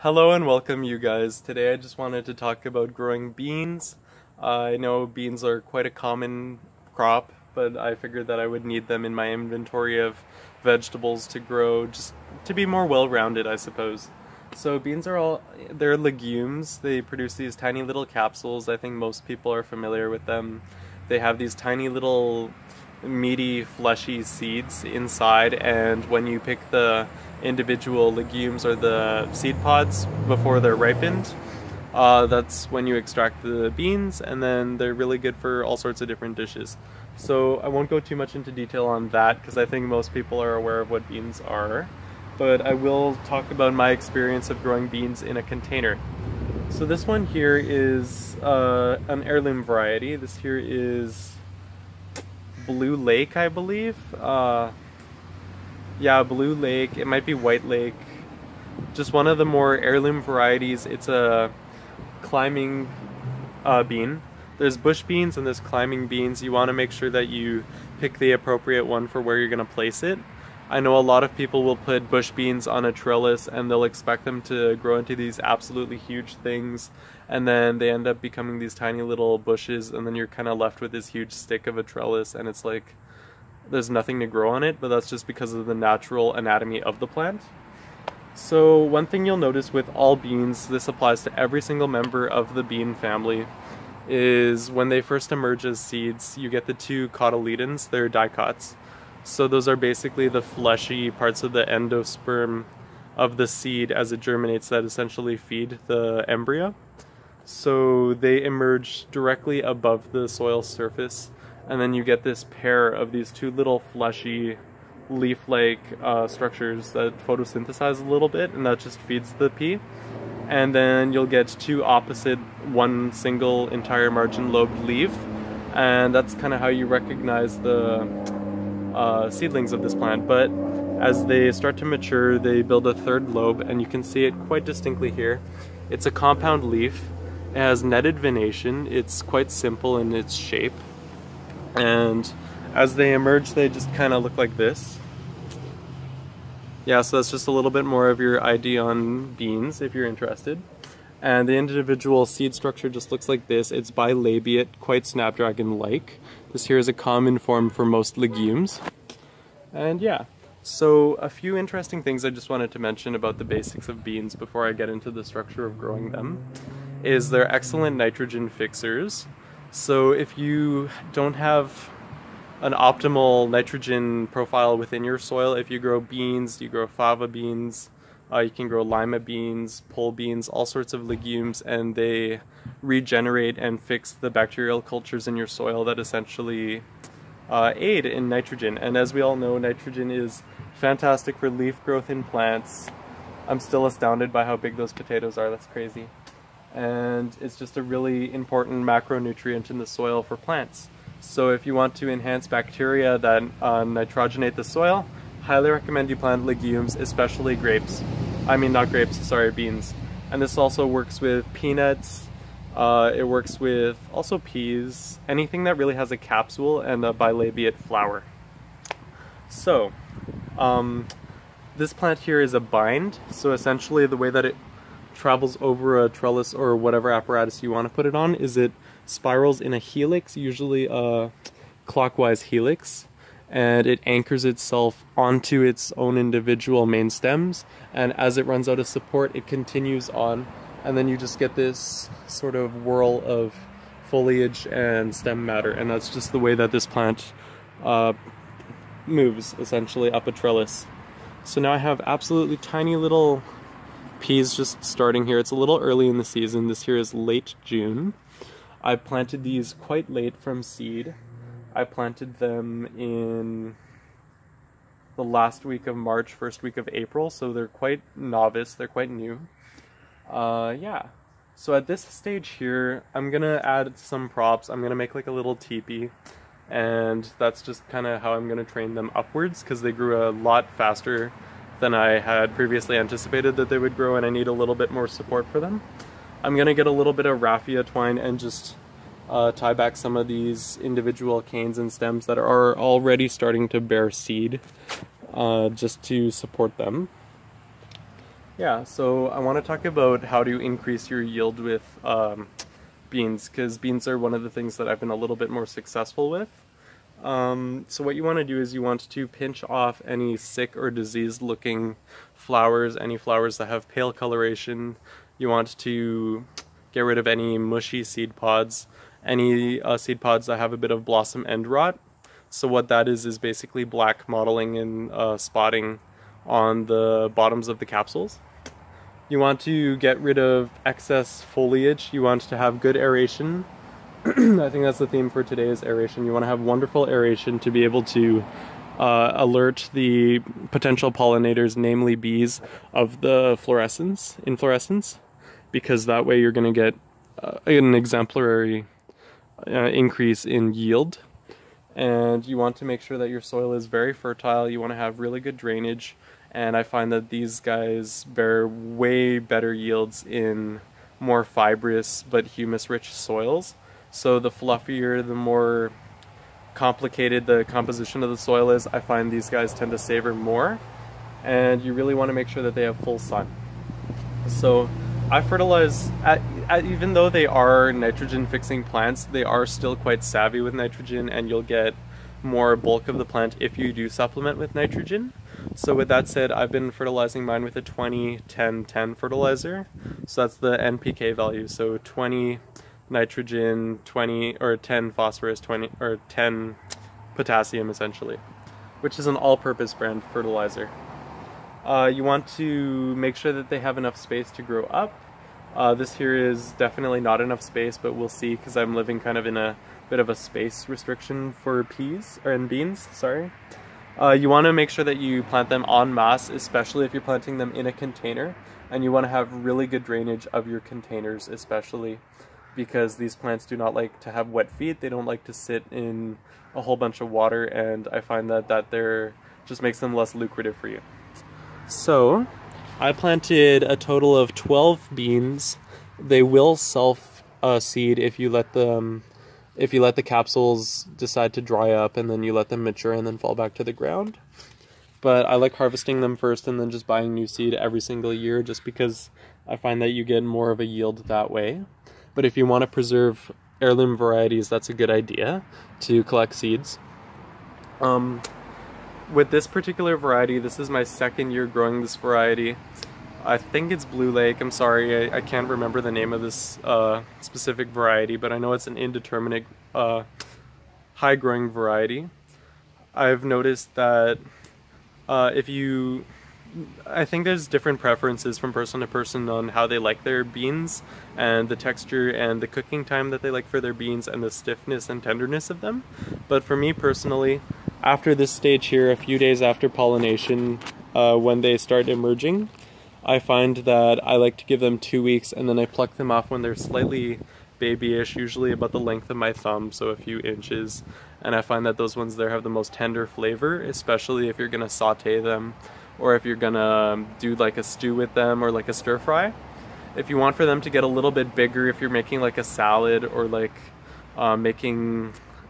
Hello and welcome you guys. Today I just wanted to talk about growing beans. I know beans are quite a common crop, but I figured that I would need them in my inventory of vegetables to grow, just to be more well-rounded, I suppose. So beans are they're legumes. They produce these tiny little capsules. I think most people are familiar with them. They have these tiny little meaty, fleshy seeds inside, and when you pick the individual legumes or the seed pods before they're ripened, that's when you extract the beans, and then they're really good for all sorts of different dishes. So I won't go too much into detail on that because I think most people are aware of what beans are, but I will talk about my experience of growing beans in a container. So this one here is an heirloom variety. This here is Blue Lake, I believe. Yeah, Blue Lake. It might be White Lake. Just one of the more heirloom varieties. It's a climbing bean. There's bush beans and there's climbing beans. You want to make sure that you pick the appropriate one for where you're going to place it. I know a lot of people will put bush beans on a trellis and they'll expect them to grow into these absolutely huge things, and then they end up becoming these tiny little bushes, and then you're kind of left with this huge stick of a trellis, and it's like there's nothing to grow on it, but that's just because of the natural anatomy of the plant. So one thing you'll notice with all beans, this applies to every single member of the bean family, is when they first emerge as seeds, you get the two cotyledons. They're dicots. So those are basically the fleshy parts of the endosperm of the seed as it germinates that essentially feed the embryo. So they emerge directly above the soil surface, and then you get this pair of these two little fleshy leaf-like structures that photosynthesize a little bit, and that just feeds the pea. And then you'll get two opposite, one single entire margin-lobed leaf, and that's kind of how you recognize the seedlings of this plant. But as they start to mature, they build a third lobe, and you can see it quite distinctly here. It's a compound leaf. It has netted venation. It's quite simple in its shape, and as they emerge, they just kind of look like this. Yeah, so that's just a little bit more of your ID on beans if you're interested. And the individual seed structure just looks like this. It's bilabiate, quite snapdragon-like. This here is a common form for most legumes. And yeah, so a few interesting things I just wanted to mention about the basics of beans before I get into the structure of growing them is they're excellent nitrogen fixers. So if you don't have an optimal nitrogen profile within your soil, if you grow beans, you grow fava beans, you can grow lima beans, pole beans, all sorts of legumes, and they regenerate and fix the bacterial cultures in your soil that essentially aid in nitrogen. And as we all know, nitrogen is fantastic for leaf growth in plants. I'm still astounded by how big those potatoes are. That's crazy. And it's just a really important macronutrient in the soil for plants. So if you want to enhance bacteria that nitrogenate the soil, highly recommend you plant legumes, especially grapes. I mean, not grapes, sorry, beans. And this also works with peanuts. It works with also peas, anything that really has a capsule and a bilabiate flower. So, this plant here is a bind. So essentially the way that it travels over a trellis or whatever apparatus you want to put it on is it spirals in a helix, usually a clockwise helix, and it anchors itself onto its own individual main stems, and as it runs out of support it continues on, and then you just get this sort of whirl of foliage and stem matter, and that's just the way that this plant moves essentially up a trellis. So now I have absolutely tiny little peas just starting here. It's a little early in the season. This here is late June. I planted these quite late from seed. I planted them in the last week of March, first week of April, so they're quite novice, they're quite new. Yeah, so at this stage here, I'm gonna add some props. I'm gonna make like a little teepee, and that's just kind of how I'm gonna train them upwards, because they grew a lot faster than I had previously anticipated that they would grow, and I need a little bit more support for them. I'm gonna get a little bit of raffia twine and just tie back some of these individual canes and stems that are already starting to bear seed, just to support them. Yeah, so I want to talk about how to increase your yield with beans, because beans are one of the things that I've been a little bit more successful with. So what you want to do is you want to pinch off any sick or diseased looking flowers, any flowers that have pale coloration. You want to get rid of any mushy seed pods, any seed pods that have a bit of blossom end rot. So what that is basically black mottling and spotting on the bottoms of the capsules. You want to get rid of excess foliage. You want to have good aeration. I think that's the theme for today, is aeration. You want to have wonderful aeration to be able to alert the potential pollinators, namely bees, of the inflorescence, because that way you're going to get an exemplary increase in yield. And you want to make sure that your soil is very fertile. You want to have really good drainage, and I find that these guys bear way better yields in more fibrous but humus-rich soils. So the fluffier, the more complicated the composition of the soil is, I find these guys tend to savor more, and you really want to make sure that they have full sun. So I fertilize, even though they are nitrogen fixing plants, they are still quite savvy with nitrogen, and you'll get more bulk of the plant if you do supplement with nitrogen. So with that said, I've been fertilizing mine with a 20-10-10 fertilizer. So that's the NPK value. So 20 nitrogen, 20 or 10 phosphorus, 20 or 10 potassium essentially, which is an all-purpose brand fertilizer. You want to make sure that they have enough space to grow up. This here is definitely not enough space, but we'll see, because I'm living kind of in a bit of a space restriction for peas, or in beans, sorry. You want to make sure that you plant them en masse, especially if you're planting them in a container, and you want to have really good drainage of your containers, especially because these plants do not like to have wet feet. They don't like to sit in a whole bunch of water, and I find that just makes them less lucrative for you. So I planted a total of 12 beans. They will self-seed if you let the capsules decide to dry up, and then you let them mature and then fall back to the ground. But I like harvesting them first and then just buying new seed every single year, just because I find that you get more of a yield that way. But if you want to preserve heirloom varieties, that's a good idea to collect seeds. With this particular variety, this is my second year growing this variety. I think it's Blue Lake. I'm sorry, I can't remember the name of this specific variety, but I know it's an indeterminate high growing variety. I've noticed that I think there's different preferences from person to person on how they like their beans, and the texture and the cooking time that they like for their beans, and the stiffness and tenderness of them. But for me personally, after this stage here, a few days after pollination, when they start emerging, I find that I like to give them 2 weeks, and then I pluck them off when they're slightly babyish, usually about the length of my thumb, so a few inches. And I find that those ones there have the most tender flavor, especially if you're gonna saute them, or if you're gonna do like a stew with them, or like a stir fry. If you want for them to get a little bit bigger, if you're making like a salad, or like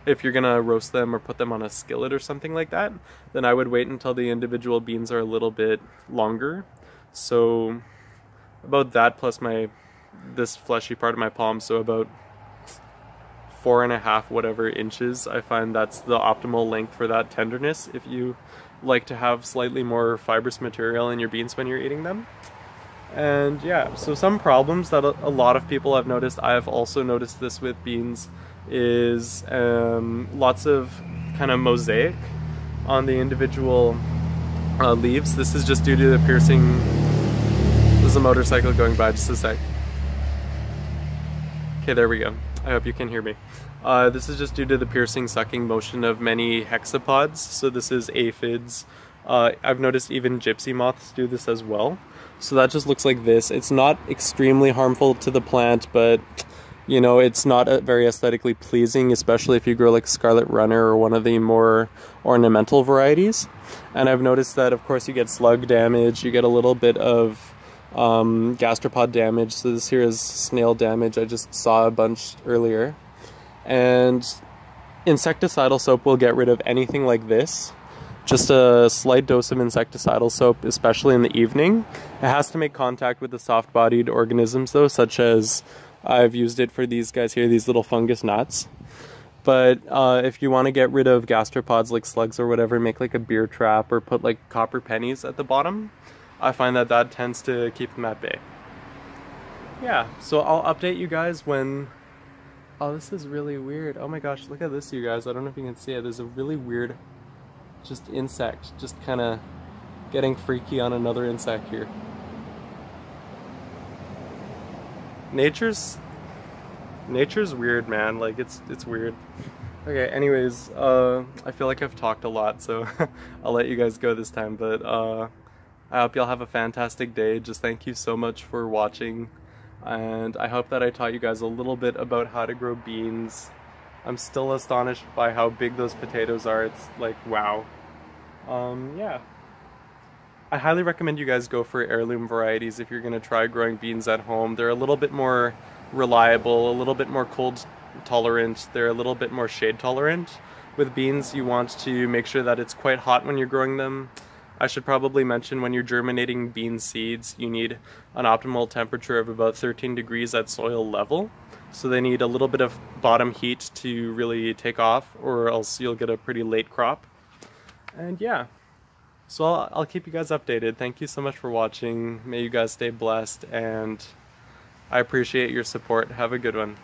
if you're gonna roast them or put them on a skillet or something like that, then I would wait until the individual beans are a little bit longer. So about that plus this fleshy part of my palm, so about 4.5 whatever inches, I find that's the optimal length for that tenderness if you like to have slightly more fibrous material in your beans when you're eating them. And yeah, so some problems that a lot of people have noticed, I've also noticed this with beans, is lots of kind of mosaic on the individual leaves. This is just due to the piercing. There's a motorcycle going by, just a sec. Okay, there we go. I hope you can hear me. This is just due to the piercing sucking motion of many hexapods. So this is aphids. I've noticed even gypsy moths do this as well. So that just looks like this. It's not extremely harmful to the plant, but you know, it's not very aesthetically pleasing, especially if you grow like scarlet runner or one of the more ornamental varieties. And I've noticed that of course you get slug damage, you get a little bit of gastropod damage. So this here is snail damage. I just saw a bunch earlier. And insecticidal soap will get rid of anything like this. just a slight dose of insecticidal soap, especially in the evening. It has to make contact with the soft-bodied organisms though, such as I've used it for these guys here, these little fungus gnats. But if you want to get rid of gastropods like slugs or whatever, make like a beer trap or put like copper pennies at the bottom. I find that that tends to keep them at bay. Yeah, so I'll update you guys when... Oh, this is really weird. Oh my gosh, look at this, you guys. I don't know if you can see it. There's a really weird just insect just kind of getting freaky on another insect here. Nature's weird, man. Like it's weird. Okay, anyways, I feel like I've talked a lot, so I'll let you guys go this time, but I hope y'all have a fantastic day. Just thank you so much for watching, and I hope that I taught you guys a little bit about how to grow beans. I'm still astonished by how big those potatoes are. It's like, wow. Yeah. I highly recommend you guys go for heirloom varieties if you're going to try growing beans at home. They're a little bit more reliable, a little bit more cold tolerant, they're a little bit more shade tolerant. With beans, you want to make sure that it's quite hot when you're growing them. I should probably mention when you're germinating bean seeds, you need an optimal temperature of about 13 degrees at soil level. So they need a little bit of bottom heat to really take off, or else you'll get a pretty late crop. And yeah. So I'll keep you guys updated. Thank you so much for watching. May you guys stay blessed, and I appreciate your support. Have a good one.